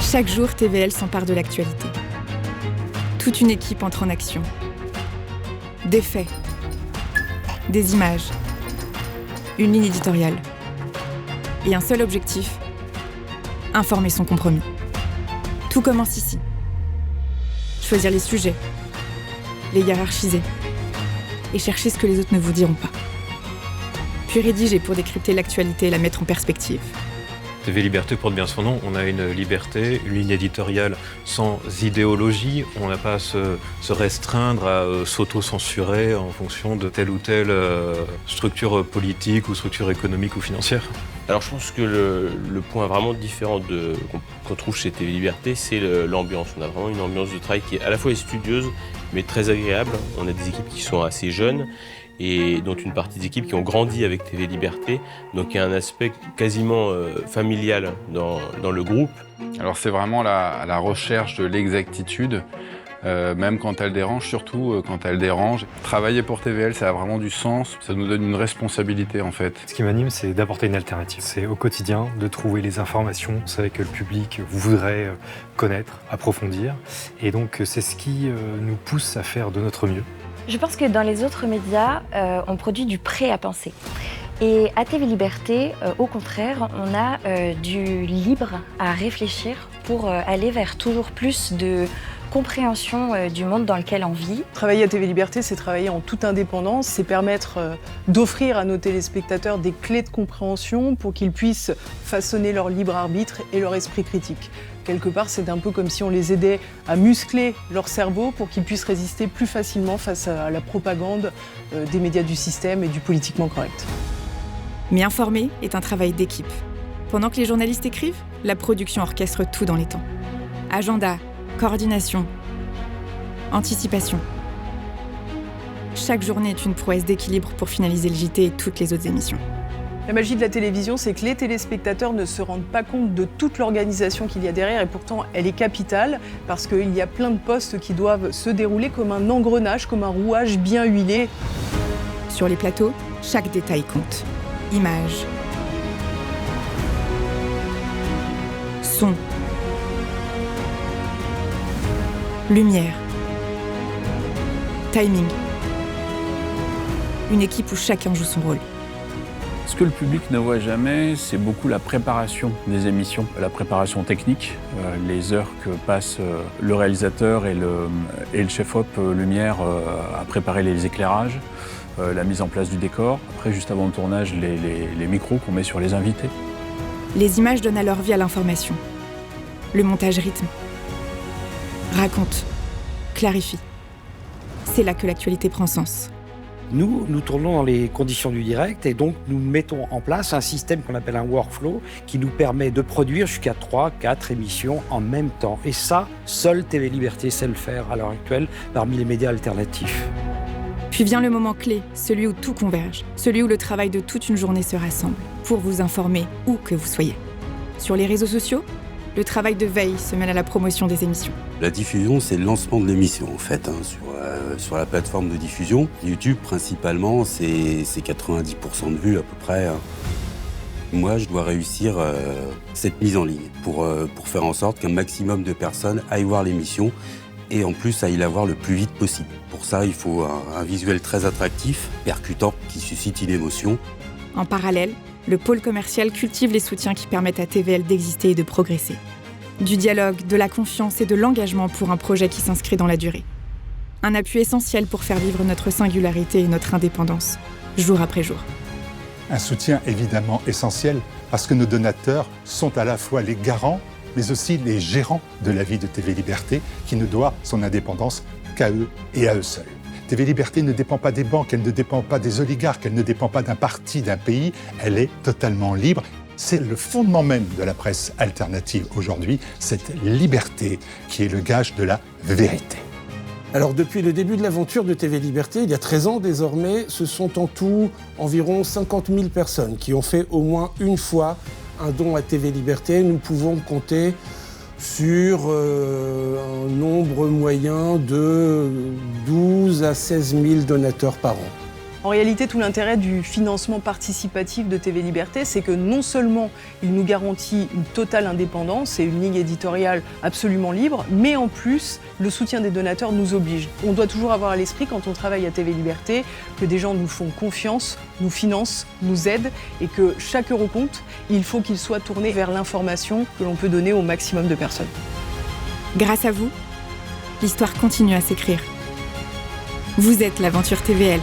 Chaque jour, TVL s'empare de l'actualité. Toute une équipe entre en action. Des faits, des images, une ligne éditoriale. Et un seul objectif, informer son compromis. Tout commence ici. Choisir les sujets, les hiérarchiser et chercher ce que les autres ne vous diront pas. Puis rédiger pour décrypter l'actualité et la mettre en perspective. TV Liberté porte bien son nom, on a une liberté, une ligne éditoriale sans idéologie, on n'a pas à se restreindre, à s'auto-censurer en fonction de telle ou telle structure politique ou structure économique ou financière. Alors je pense que le point vraiment différent qu'on trouve chez TV Liberté, c'est l'ambiance. On a vraiment une ambiance de travail qui est à la fois studieuse, mais très agréable. On a des équipes qui sont assez jeunes, et dont une partie des équipes qui ont grandi avec TV Liberté, donc il y a un aspect quasiment familial dans le groupe. Alors c'est vraiment la recherche de l'exactitude, même quand elle dérange, surtout quand elle dérange. Travailler pour TVL, ça a vraiment du sens, ça nous donne une responsabilité en fait. Ce qui m'anime, c'est d'apporter une alternative. C'est au quotidien de trouver les informations, vous savez que le public voudrait connaître, approfondir, et donc c'est ce qui nous pousse à faire de notre mieux. Je pense que dans les autres médias, on produit du prêt à penser. Et à TV Liberté, au contraire, on a du libre à réfléchir pour aller vers toujours plus de compréhension du monde dans lequel on vit. Travailler à TV Liberté, c'est travailler en toute indépendance, c'est permettre d'offrir à nos téléspectateurs des clés de compréhension pour qu'ils puissent façonner leur libre arbitre et leur esprit critique. Quelque part, c'est un peu comme si on les aidait à muscler leur cerveau pour qu'ils puissent résister plus facilement face à la propagande des médias du système et du politiquement correct. Mais informer est un travail d'équipe. Pendant que les journalistes écrivent, la production orchestre tout dans les temps. Agenda, coordination, anticipation. Chaque journée est une prouesse d'équilibre pour finaliser le JT et toutes les autres émissions. La magie de la télévision, c'est que les téléspectateurs ne se rendent pas compte de toute l'organisation qu'il y a derrière, et pourtant elle est capitale parce qu'il y a plein de postes qui doivent se dérouler comme un engrenage, comme un rouage bien huilé. Sur les plateaux, chaque détail compte. Images, son, lumière, timing. Une équipe où chacun joue son rôle. Ce que le public ne voit jamais, c'est beaucoup la préparation des émissions, la préparation technique, les heures que passe le réalisateur et le chef-op lumière à préparer les éclairages, la mise en place du décor. Après, juste avant le tournage, les micros qu'on met sur les invités. Les images donnent alors vie à l'information. Le montage rythme, raconte, clarifie. C'est là que l'actualité prend sens. Nous tournons dans les conditions du direct et donc nous mettons en place un système qu'on appelle un workflow qui nous permet de produire jusqu'à 3-4 émissions en même temps. Et ça, seule TV Liberté sait le faire à l'heure actuelle parmi les médias alternatifs. Puis vient le moment clé, celui où tout converge, celui où le travail de toute une journée se rassemble pour vous informer où que vous soyez. Sur les réseaux sociaux, le travail de veille se mêle à la promotion des émissions. La diffusion, c'est le lancement de l'émission, en fait, sur la plateforme de diffusion. YouTube, principalement, c'est 90% de vues, à peu près. Moi, je dois réussir cette mise en ligne pour faire en sorte qu'un maximum de personnes aillent voir l'émission et en plus aillent la voir le plus vite possible. Pour ça, il faut un visuel très attractif, percutant, qui suscite une émotion. En parallèle, le pôle commercial cultive les soutiens qui permettent à TVL d'exister et de progresser. Du dialogue, de la confiance et de l'engagement pour un projet qui s'inscrit dans la durée. Un appui essentiel pour faire vivre notre singularité et notre indépendance, jour après jour. Un soutien évidemment essentiel parce que nos donateurs sont à la fois les garants, mais aussi les gérants de la vie de TV Liberté, qui ne doit son indépendance qu'à eux et à eux seuls. TV Liberté ne dépend pas des banques, elle ne dépend pas des oligarques, elle ne dépend pas d'un parti, d'un pays, elle est totalement libre. C'est le fondement même de la presse alternative aujourd'hui, cette liberté qui est le gage de la vérité. Alors depuis le début de l'aventure de TV Liberté, il y a 13 ans désormais, ce sont en tout environ 50 000 personnes qui ont fait au moins une fois un don à TV Liberté. Nous pouvons compter sur un nombre moyen de 12 à 16 000 donateurs par an. En réalité, tout l'intérêt du financement participatif de TV Liberté, c'est que non seulement il nous garantit une totale indépendance et une ligne éditoriale absolument libre, mais en plus, le soutien des donateurs nous oblige. On doit toujours avoir à l'esprit, quand on travaille à TV Liberté, que des gens nous font confiance, nous financent, nous aident, et que chaque euro compte. Il faut qu'il soit tourné vers l'information que l'on peut donner au maximum de personnes. Grâce à vous, l'histoire continue à s'écrire. Vous êtes l'aventure TVL.